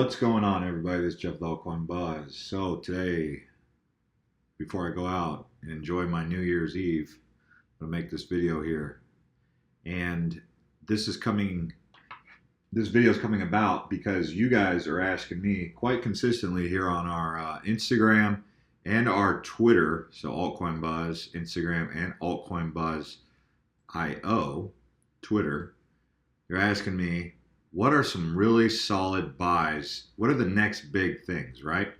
What's going on, everybody? This is Jeff the Altcoin Buzz. So today, before I go out and enjoy my New Year's Eve, I'm gonna make this video here. And this is coming. This video is coming about because you guys are asking me quite consistently here on our Instagram and our Twitter. So Altcoin Buzz Instagram and Altcoin Buzz IO Twitter. You're asking me, what are some really solid buys? What are the next big things, right?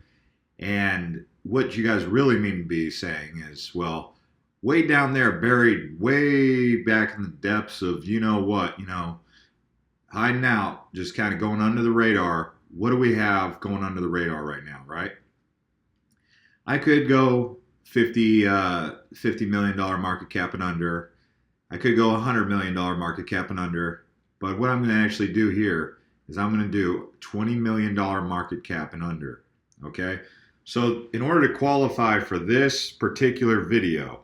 And what you guys really mean to be saying is, well, way down there, buried way back in the depths of hiding out, just kind of going under the radar. What do we have going under the radar right now, right? I could go $50 million market cap and under. I could go $100 million market cap and under. But what I'm going to actually do here is I'm going to do $20 million market cap and under, okay? So in order to qualify for this particular video,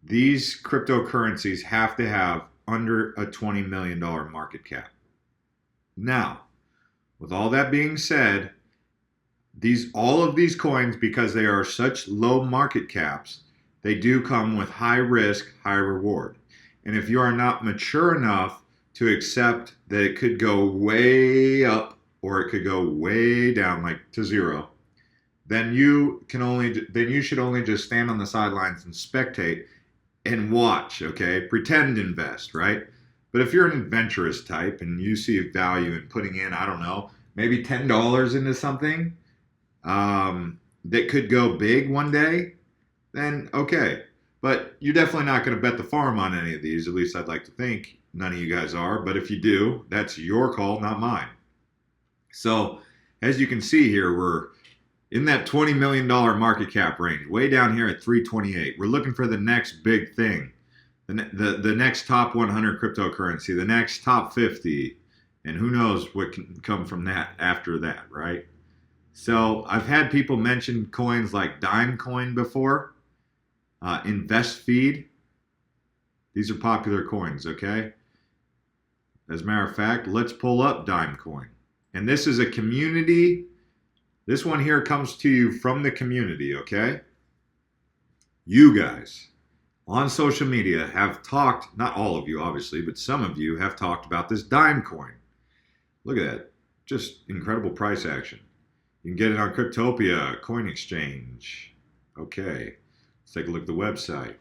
these cryptocurrencies have to have under a $20 million market cap. Now, with all that being said, all of these coins, because they are such low market caps, they do come with high risk, high reward. And if you are not mature enough to accept that it could go way up or it could go way down, like to zero, then you should only just stand on the sidelines and spectate and watch, okay? Pretend invest, right? But if you're an adventurous type and you see value in putting in, I don't know, maybe $10 into something that could go big one day, then okay. But you're definitely not going to bet the farm on any of these, at least I'd like to think. None of you guys are, but if you do, that's your call, not mine. So as you can see here, we're in that $20 million market cap range, way down here at 328. We're looking for the next big thing, the next top 100 cryptocurrency, the next top 50, and who knows what can come from that after that, right? So I've had people mention coins like Dimecoin before, InvestFeed. These are popular coins, okay? As a matter of fact, let's pull up Dimecoin. And this is a community. This one here comes to you from the community, okay? You guys on social media have talked, not all of you obviously, but some of you have talked about this Dimecoin. Look at that. Just incredible price action. You can get it on Cryptopia, Coin Exchange. Okay, let's take a look at the website.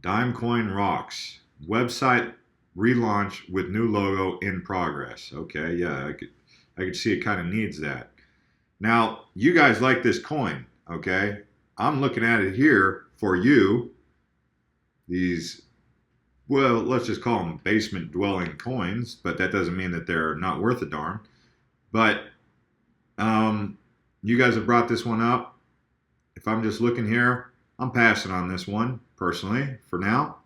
Dimecoin rocks. Website relaunch with new logo in progress. Okay, yeah, I could see it kind of needs that. Now, you guys like this coin, okay? I'm looking at it here for you. These, well, let's just call them basement dwelling coins, but that doesn't mean that they're not worth a darn. But you guys have brought this one up. If I'm just looking here, I'm passing on this one personally for now.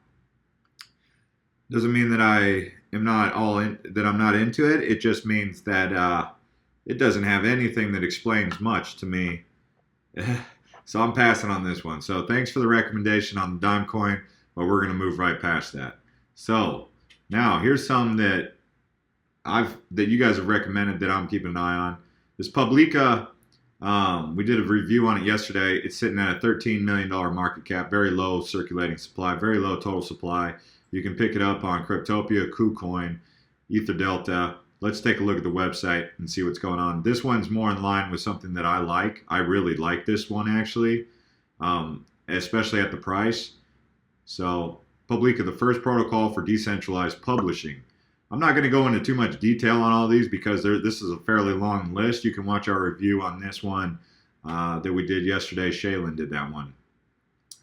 Doesn't mean that I am not that I'm not into it. It just means that it doesn't have anything that explains much to me. So I'm passing on this one. So thanks for the recommendation on the Dimecoin, but we're going to move right past that. So now here's some that you guys have recommended that I'm keeping an eye on. This Publica, we did a review on it yesterday. It's sitting at a $13 million market cap, very low circulating supply, very low total supply. You can pick it up on Cryptopia, KuCoin, EtherDelta. Let's take a look at the website and see what's going on. This one's more in line with something that I like. I really like this one actually, especially at the price. So Publica, the first protocol for decentralized publishing. I'm not going to go into too much detail on all these because this is a fairly long list. You can watch our review on this one that we did yesterday. Shaylin did that one.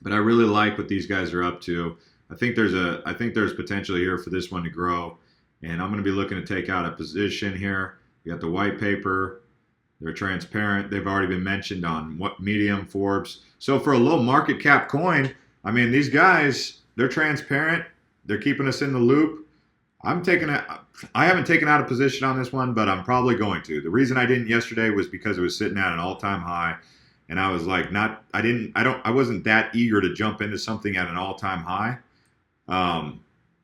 But I really like what these guys are up to. I think there's potential here for this one to grow, and I'm going to be looking to take out a position here. You got the white paper. They're transparent. They've already been mentioned on what Medium, Forbes. So for a low market cap coin, I mean, these guys, they're transparent. They're keeping us in the loop. I haven't taken out a position on this one, but I'm probably going to. The reason I didn't yesterday was because it was sitting at an all-time high, and I was like, I wasn't that eager to jump into something at an all-time high.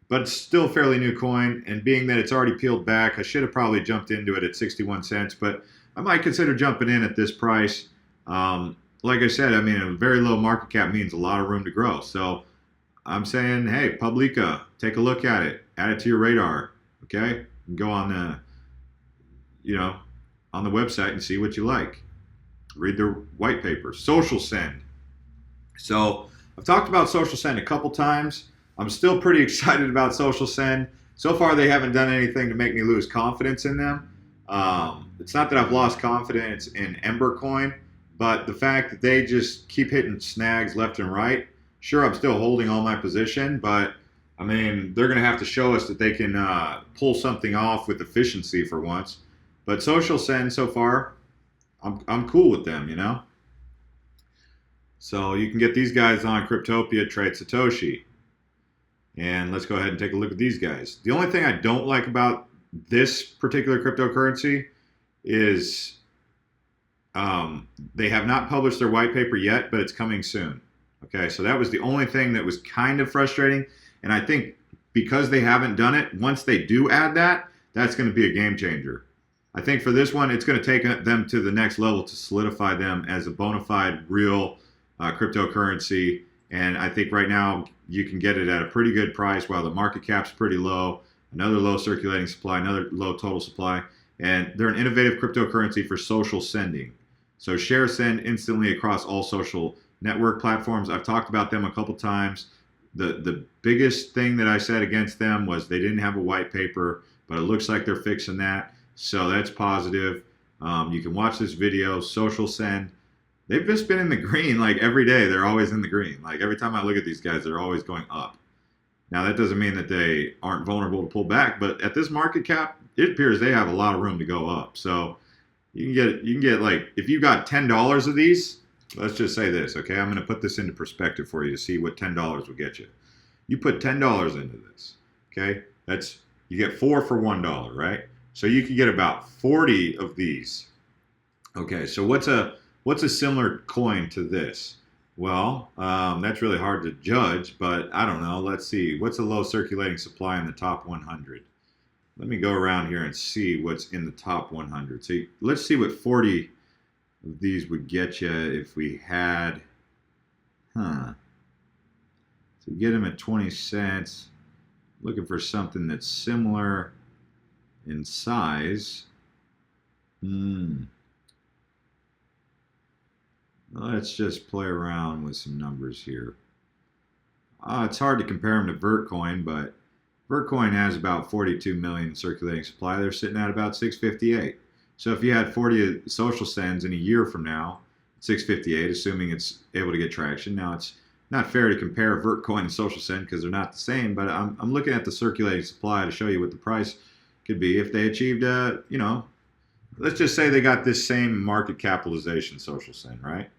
but it's still a fairly new coin. And being that it's already peeled back, I should have probably jumped into it at 61 cents, but I might consider jumping in at this price. Like I said, I mean, a very low market cap means a lot of room to grow. So I'm saying, hey, Publica, take a look at it, add it to your radar. Okay, and go on the, on the website and see what you like. Read their white paper. Social Send. So I've talked about Social Send a couple times. I'm still pretty excited about Social Send. So far, they haven't done anything to make me lose confidence in them. It's not that I've lost confidence in Ember Coin, but the fact that they just keep hitting snags left and right. Sure, I'm still holding all my position, but I mean, they're going to have to show us that they can pull something off with efficiency for once. But Social Send so far, I'm cool with them, So you can get these guys on Cryptopia, Trade Satoshi. And let's go ahead and take a look at these guys. The only thing I don't like about this particular cryptocurrency is they have not published their white paper yet, but it's coming soon. Okay, so that was the only thing that was kind of frustrating. And I think because they haven't done it, once they do add that, that's going to be a game changer. I think for this one, it's going to take them to the next level to solidify them as a bona fide, real cryptocurrency. And I think right now you can get it at a pretty good price while the market cap's pretty low, another low circulating supply, another low total supply. And they're an innovative cryptocurrency for social sending. So share send instantly across all social network platforms. I've talked about them a couple times. The biggest thing that I said against them was they didn't have a white paper, but it looks like they're fixing that. So that's positive. You can watch this video, Social Send. They've just been in the green like every day. They're always in the green. Like every time I look at these guys, they're always going up. Now that doesn't mean that they aren't vulnerable to pull back, but at this market cap, it appears they have a lot of room to go up. So you can get like, if you got $10 of these, let's just say this, okay? I'm going to put this into perspective for you to see what $10 will get you. You put $10 into this, okay? You get 4 for $1, right? So you can get about 40 of these. Okay, so what's a similar coin to this? Well, that's really hard to judge, but I don't know. Let's see. What's a low circulating supply in the top 100? Let me go around here and see what's in the top 100. So let's see what 40 of these would get you if we had, So get them at 20 cents. Looking for something that's similar in size. Let's just play around with some numbers here. It's hard to compare them to Vertcoin, but Vertcoin has about 42 million circulating supply. They're sitting at about 658. So if you had 40 social sends in a year from now, 658, assuming it's able to get traction. Now, it's not fair to compare Vertcoin and social send because they're not the same, but I'm looking at the circulating supply to show you what the price could be if they achieved, let's just say they got this same market capitalization social send, right?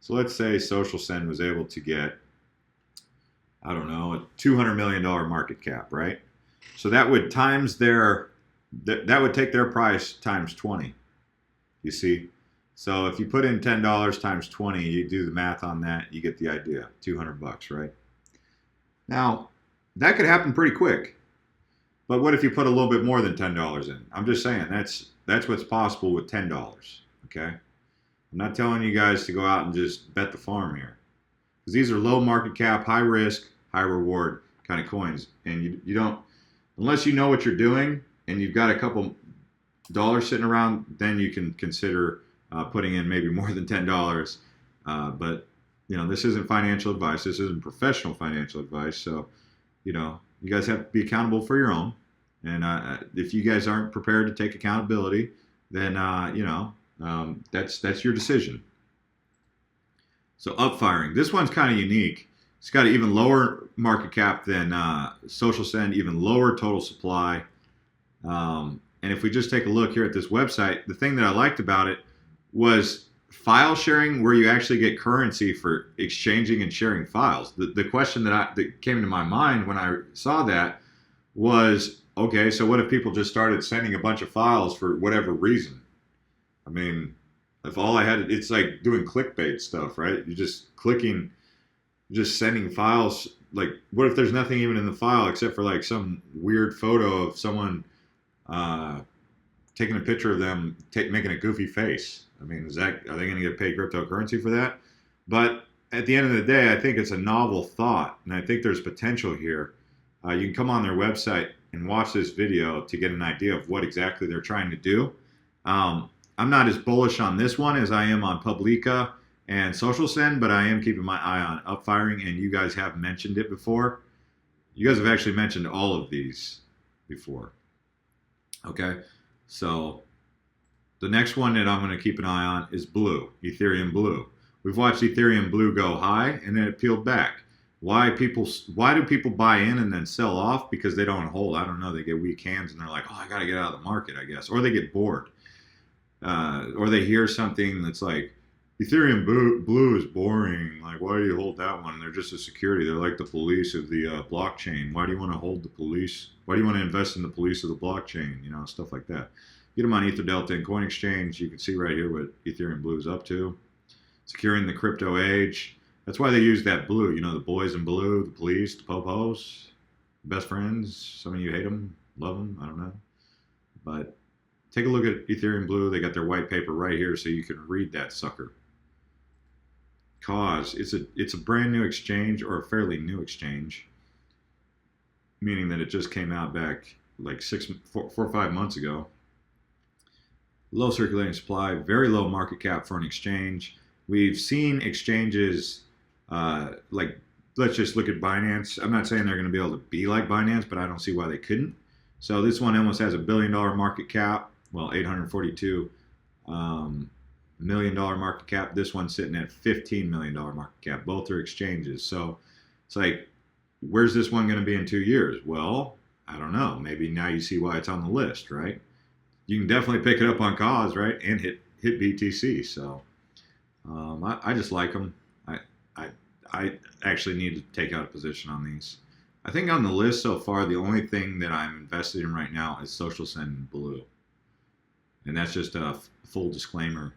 So let's say social send was able to get, I don't know, a $200 million market cap, right? So that would times that would take their price times 20, you see? So if you put in $10 times 20, you do the math on that, you get the idea, 200 bucks, right? Now, that could happen pretty quick. But what if you put a little bit more than $10 in? I'm just saying, that's what's possible with $10, okay? I'm not telling you guys to go out and just bet the farm here. Because these are low market cap, high risk, high reward kind of coins. And you don't, unless you know what you're doing and you've got a couple dollars sitting around, then you can consider putting in maybe more than $10. But, this isn't financial advice. This isn't professional financial advice. So, you guys have to be accountable for your own. And if you guys aren't prepared to take accountability, then, that's your decision. So upfiring. This one's kind of unique. It's got an even lower market cap than Social Send, even lower total supply. And if we just take a look here at this website, the thing that I liked about it was file sharing, where you actually get currency for exchanging and sharing files. The question that came to my mind when I saw that was, okay, so what if people just started sending a bunch of files for whatever reason? I mean, if all I had, it's like doing clickbait stuff, right? You're just clicking, just sending files like, what if there's nothing even in the file except for like some weird photo of someone uh, taking a picture of them making a goofy face? I mean, are they going to get paid cryptocurrency for that? But at the end of the day, I think it's a novel thought, and I think there's potential here. You can come on their website and watch this video to get an idea of what exactly they're trying to do. I'm not as bullish on this one as I am on Publica and Social Send, but I am keeping my eye on Upfiring, and you guys have mentioned it before. You guys have actually mentioned all of these before. Okay, so the next one that I'm going to keep an eye on is Blue, Ethereum Blue. We've watched Ethereum Blue go high, and then it peeled back. Why do people buy in and then sell off? Because they don't hold. I don't know. They get weak hands, and they're like, oh, I got to get out of the market, I guess. Or they get bored. Or they hear something that's like, Ethereum Blue is boring. Like, why do you hold that one? They're just a security. They're like the police of the blockchain. Why do you want to hold the police? Why do you want to invest in the police of the blockchain? You know, stuff like that. Get them on EtherDelta and Coin Exchange. You can see right here what Ethereum Blue is up to. Securing the crypto age. That's why they use that blue. You know, the boys in blue, the police, the popos, best friends. Some of you hate them, love them. I don't know. But take a look at Ethereum Blue. They got their white paper right here so you can read that sucker. Cause it's a brand new exchange, or a fairly new exchange, meaning that it just came out back like 4 or 5 months ago. Low circulating supply, very low market cap for an exchange. We've seen exchanges like, let's just look at Binance. I'm not saying they're going to be able to be like Binance, but I don't see why they couldn't. So this one almost has $1 billion market cap. Well, $842 million market cap. This one's sitting at $15 million market cap. Both are exchanges. So it's like, where's this one going to be in 2 years? Well, I don't know. Maybe now you see why it's on the list, right? You can definitely pick it up on Cause, right? And hit BTC. So I just like them. I actually need to take out a position on these. I think on the list so far, the only thing that I'm invested in right now is Social Send and Blue. And that's just a full disclaimer.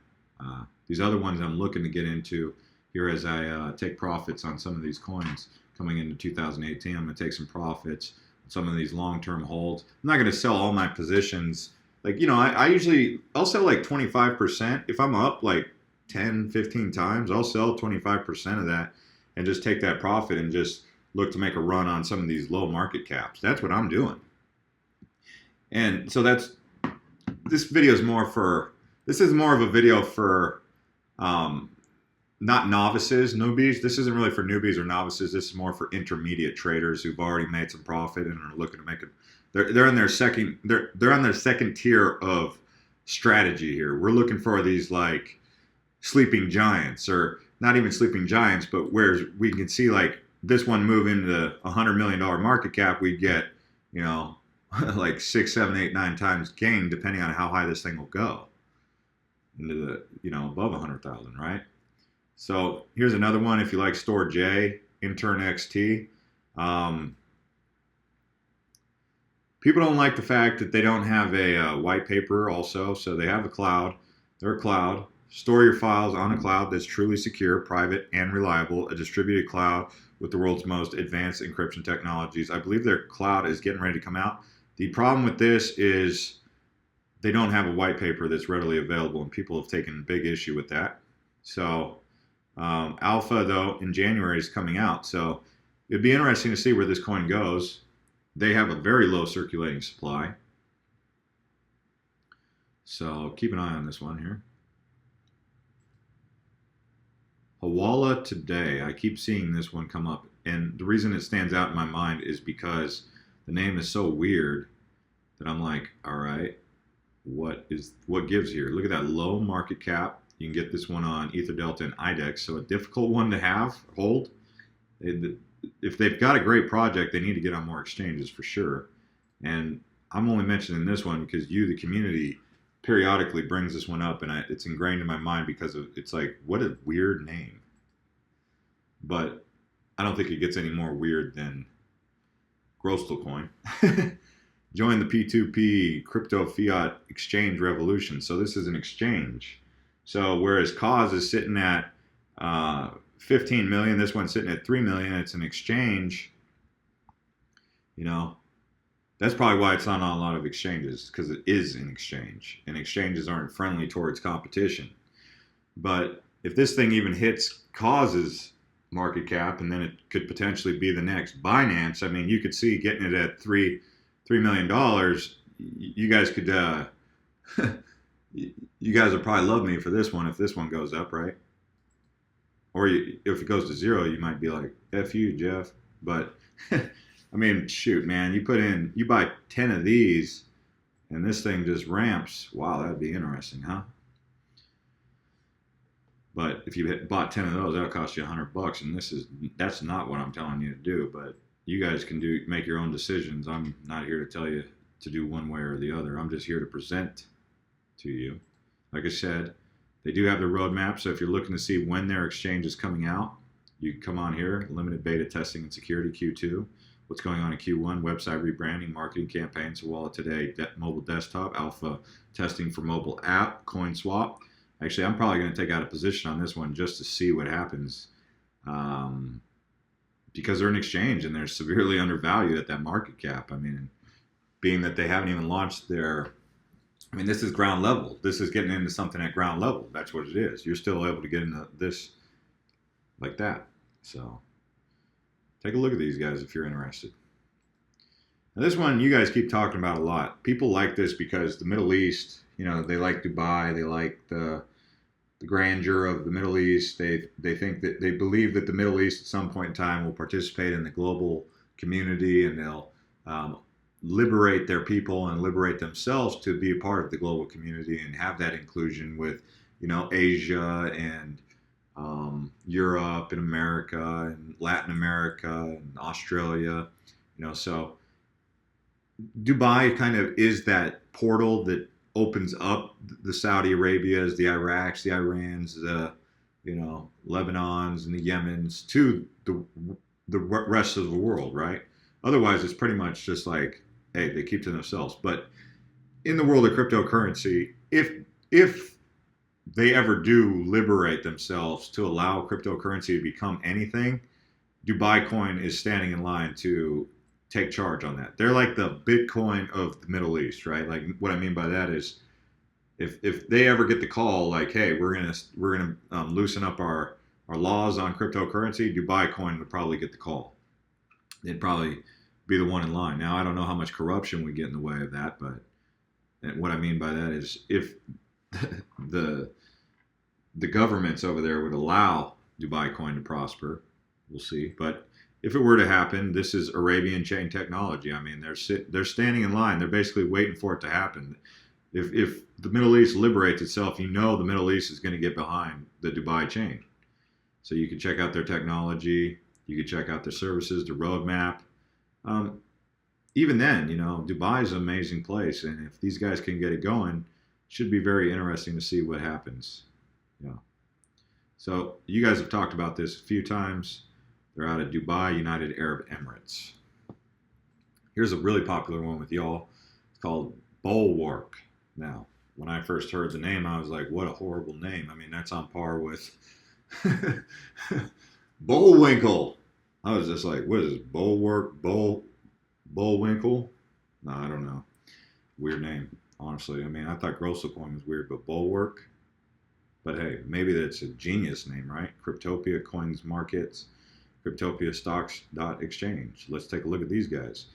These other ones I'm looking to get into here as I take profits on some of these coins coming into 2018. I'm going to take some profits on some of these long-term holds. I'm not going to sell all my positions. Like, you know, I'll sell like 25%. If I'm up like 10, 15 times, I'll sell 25% of that and just take that profit and just look to make a run on some of these low market caps. That's what I'm doing. And so this video is more of a video for not novices, newbies. This isn't really for newbies or novices. This is more for intermediate traders who've already made some profit and are looking to make it. They're on their second tier of strategy here. We're looking for these like sleeping giants, or not even sleeping giants, but where we can see like this one move into $100 million market cap, we get, you know, like 6, 7, 8, 9 times gain, depending on how high this thing will go into the, you know, above 100,000, right? So here's another one. If you like Store J, Intern XT. People don't like the fact that they don't have a white paper also. So they have a cloud. They're a cloud. Store your files on a cloud that's truly secure, private, and reliable. A distributed cloud with the world's most advanced encryption technologies. I believe their cloud is getting ready to come out. The problem with this is they don't have a white paper that's readily available, and people have taken big issue with that. So Alpha, though, in January is coming out. So it'd be interesting to see where this coin goes. They have a very low circulating supply. So keep an eye on this one here. Hawala Today. I keep seeing this one come up. And the reason it stands out in my mind is because the name is so weird that I'm like, all right, what gives here? Look at that low market cap. You can get this one on EtherDelta and IDEX. So a difficult one to hold. If they've got a great project, they need to get on more exchanges for sure. And I'm only mentioning this one because you, the community, periodically brings this one up, and it's ingrained in my mind because it's like, what a weird name. But I don't think it gets any more weird than Groestel coin. Join the P2P crypto fiat exchange revolution. So this is an exchange. So whereas Cause is sitting at 15 million. This one's sitting at 3 million. It's an exchange. You know, that's probably why it's not on a lot of exchanges, because it is an exchange, and exchanges aren't friendly towards competition. But if this thing even hits causes market cap, and then it could potentially be the next Binance. I mean, you could see getting it at $3 million. You guys could, you guys would probably love me for this one if this one goes up, right? Or if it goes to zero, you might be like, "F you, Jeff." But I mean, shoot, man, you buy 10 of these, and this thing just ramps. Wow, that'd be interesting, huh? But if you bought 10 of those, that'll cost you $100. And that's not what I'm telling you to do. But you guys can make your own decisions. I'm not here to tell you to do one way or the other. I'm just here to present to you. Like I said, they do have the roadmap. So if you're looking to see when their exchange is coming out, you can come on here. Limited beta testing and security Q2. What's going on in Q1? Website rebranding, marketing campaigns, wallet today, mobile desktop, alpha testing for mobile app, coin swap. Actually, I'm probably going to take out a position on this one just to see what happens, because they're an exchange and they're severely undervalued at that market cap. I mean, being that they haven't even launched I mean, this is ground level. This is getting into something at ground level. That's what it is. You're still able to get into this like that. So take a look at these guys if you're interested. Now, this one you guys keep talking about a lot. People like this because the Middle East, they like Dubai. They like the grandeur of the Middle East. They think that they believe that the Middle East at some point in time will participate in the global community, and they'll liberate their people and liberate themselves to be a part of the global community and have that inclusion with, Asia and Europe and America and Latin America and Australia. So Dubai kind of is that portal that opens up the Saudi Arabias, the Iraqs, the Irans, the Lebanons and the Yemens to the rest of the world, right? Otherwise, it's pretty much just like, hey, they keep to themselves. But in the world of cryptocurrency, if they ever do liberate themselves to allow cryptocurrency to become anything, Dubai Coin is standing in line to take charge on that. They're like the Bitcoin of the Middle East, right? Like, what I mean by that is, if they ever get the call, like, hey, we're gonna loosen up our laws on cryptocurrency, Dubai Coin would probably get the call. They'd probably be the one in line. Now, I don't know how much corruption would get in the way of that, but what I mean by that is, if the governments over there would allow Dubai Coin to prosper, we'll see. But if it were to happen, this is Arabian chain technology. I mean, they're standing in line. They're basically waiting for it to happen. If the Middle East liberates itself, the Middle East is going to get behind the Dubai chain. So you can check out their technology. You can check out their services, the roadmap. Even then, Dubai is an amazing place. And if these guys can get it going, it should be very interesting to see what happens. Yeah. So you guys have talked about this a few times. They're out of Dubai, United Arab Emirates. Here's a really popular one with y'all. It's called Bulwark. Now, when I first heard the name, I was like, what a horrible name. I mean, that's on par with Bullwinkle. I was just like, what is this? Bulwark? Bullwinkle? No, I don't know. Weird name, honestly. I mean, I thought Grosselcoin was weird, but Bulwark? But hey, maybe that's a genius name, right? Cryptopia Coins Markets. Cryptopia Stocks.exchange. Let's take a look at these guys.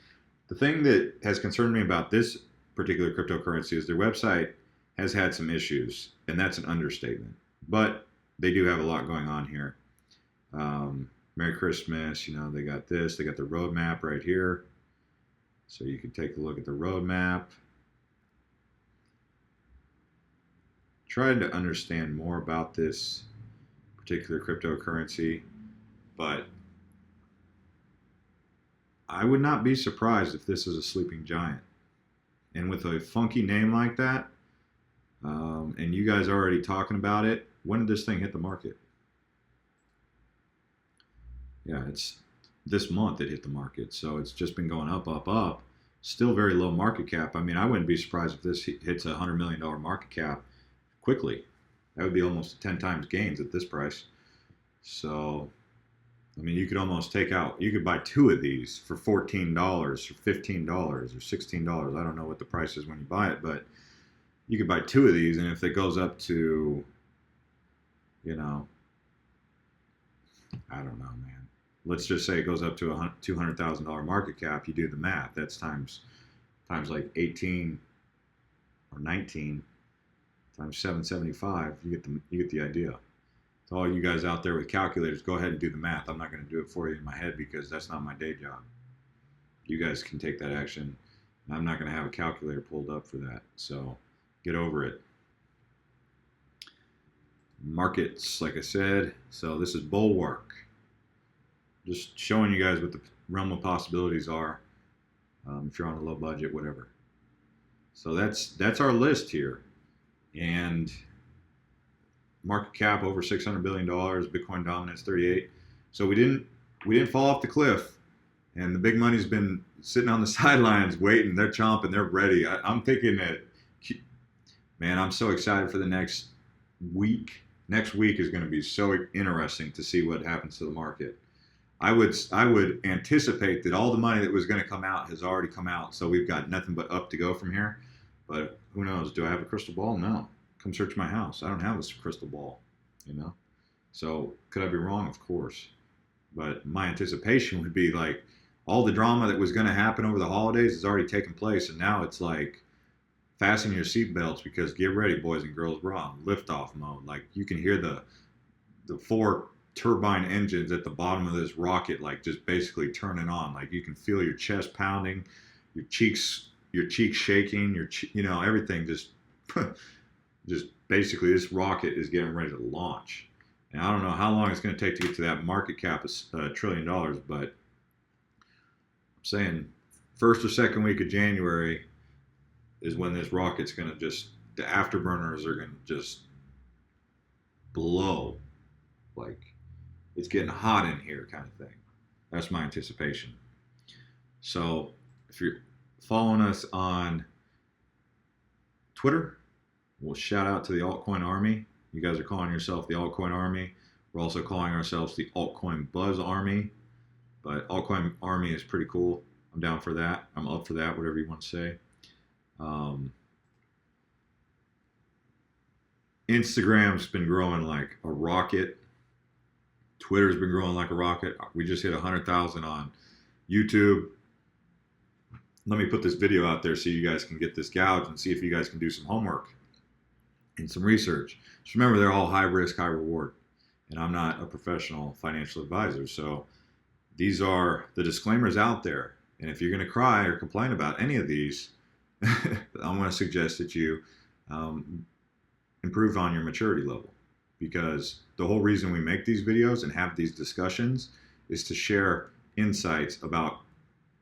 The thing that has concerned me about this particular cryptocurrency is their website has had some issues, and that's an understatement. But they do have a lot going on here. Merry Christmas, they got this. They got the roadmap right here. So you can take a look at the roadmap. Tried to understand more about this particular cryptocurrency, but I would not be surprised if this is a sleeping giant. And with a funky name like that, and you guys are already talking about it, when did this thing hit the market? Yeah, it's this month it hit the market. So it's just been going up, up, up. Still very low market cap. I mean, I wouldn't be surprised if this hits a $100 million market cap quickly. That would be almost 10 times gains at this price. So, I mean, you could almost you could buy two of these for $14 or $15 or $16. I don't know what the price is when you buy it, but you could buy two of these, and if it goes up to, you know, I don't know, man. Let's just say it goes up to a $200,000 market cap. You do the math. That's times like 18 or 19 times 775. You get the idea. To all you guys out there with calculators, go ahead and do the math. I'm not going to do it for you in my head because that's not my day job. You guys can take that action. I'm not going to have a calculator pulled up for that. So get over it. Markets, like I said. So this is Bulwark. Just showing you guys what the realm of possibilities are. If you're on a low budget, whatever. So that's our list here. And market cap over $600 billion, Bitcoin dominance 38. So we didn't fall off the cliff, and the big money's been sitting on the sidelines waiting. They're chomping, they're ready. I'm thinking that, man, I'm so excited for the next week. Next week is going to be so interesting to see what happens to the market. I would anticipate that all the money that was going to come out has already come out, so we've got nothing but up to go from here. But who knows? Do I have a crystal ball? No. Come search my house. I don't have a crystal ball, you know? So could I be wrong? Of course. But my anticipation would be like all the drama that was going to happen over the holidays has already taken place. And now it's like fasten your seatbelts because get ready, boys and girls. We're on liftoff mode. Like you can hear the four turbine engines at the bottom of this rocket, like just basically turning on. Like you can feel your chest pounding, your cheeks shaking, everything just basically this rocket is getting ready to launch. And I don't know how long it's going to take to get to that market cap of $1 trillion, but I'm saying first or second week of January is when this rocket's going to the afterburners are going to just blow. Like it's getting hot in here kind of thing. That's my anticipation. So if you're following us on Twitter, we'll shout out to the altcoin army. You guys are calling yourself the altcoin army. We're also calling ourselves the altcoin buzz army. But altcoin army is pretty cool. I'm down for that. I'm up for that, whatever you want to say. Instagram's been growing like a rocket. Twitter's been growing like a rocket. We just hit 100,000 on YouTube. Let me put this video out there so you guys can get this gouge and see if you guys can do some homework and some research. Just remember, they're all high risk, high reward. And I'm not a professional financial advisor. So these are the disclaimers out there. And if you're going to cry or complain about any of these, I'm going to suggest that you improve on your maturity level. Because the whole reason we make these videos and have these discussions is to share insights about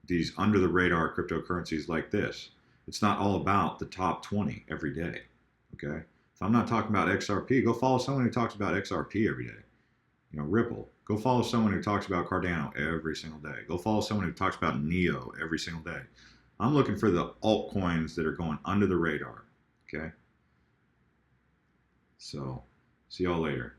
these under the radar cryptocurrencies like this. It's not all about the top 20 every day. Okay. If I'm not talking about XRP, go follow someone who talks about XRP every day. Ripple. Go follow someone who talks about Cardano every single day. Go follow someone who talks about Neo every single day. I'm looking for the altcoins that are going under the radar. Okay. So, see y'all later.